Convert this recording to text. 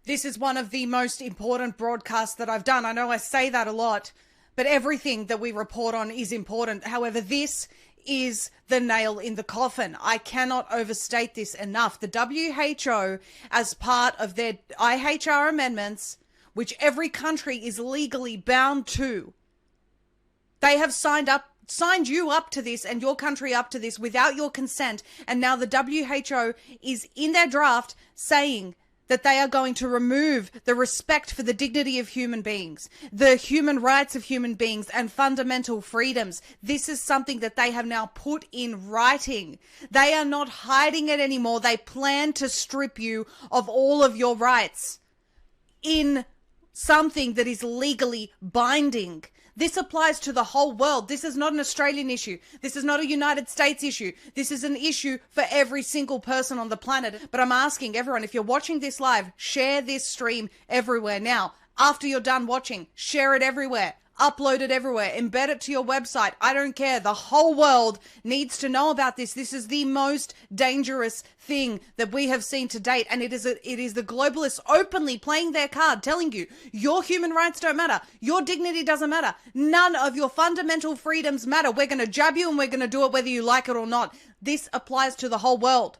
This is one of the most important broadcasts that I've done. I know I say that a lot, but everything that we report on is important. However, this is the nail in the coffin. I cannot overstate this enough. The WHO, as part of their IHR amendments, which every country is legally bound to, they have signed you up to this and your country up to this without your consent. And now the WHO is in their draft saying that they are going to remove the respect for the dignity of human beings, the human rights of human beings, and fundamental freedoms. This is something that they have now put in writing. They are not hiding it anymore. They plan to strip you of all of your rights in something that is legally binding. This applies to the whole world. This is not an Australian issue. This is not a United States issue. This is an issue for every single person on the planet. But I'm asking everyone, if you're watching this live, share this stream everywhere. Now, after you're done watching, share it everywhere. Upload it everywhere. Embed it to your website. I don't care. The whole world needs to know about this. This is the most dangerous thing that we have seen to date. And it is the globalists openly playing their card, telling you your human rights don't matter. Your dignity doesn't matter. None of your fundamental freedoms matter. We're going to jab you and we're going to do it whether you like it or not. This applies to the whole world.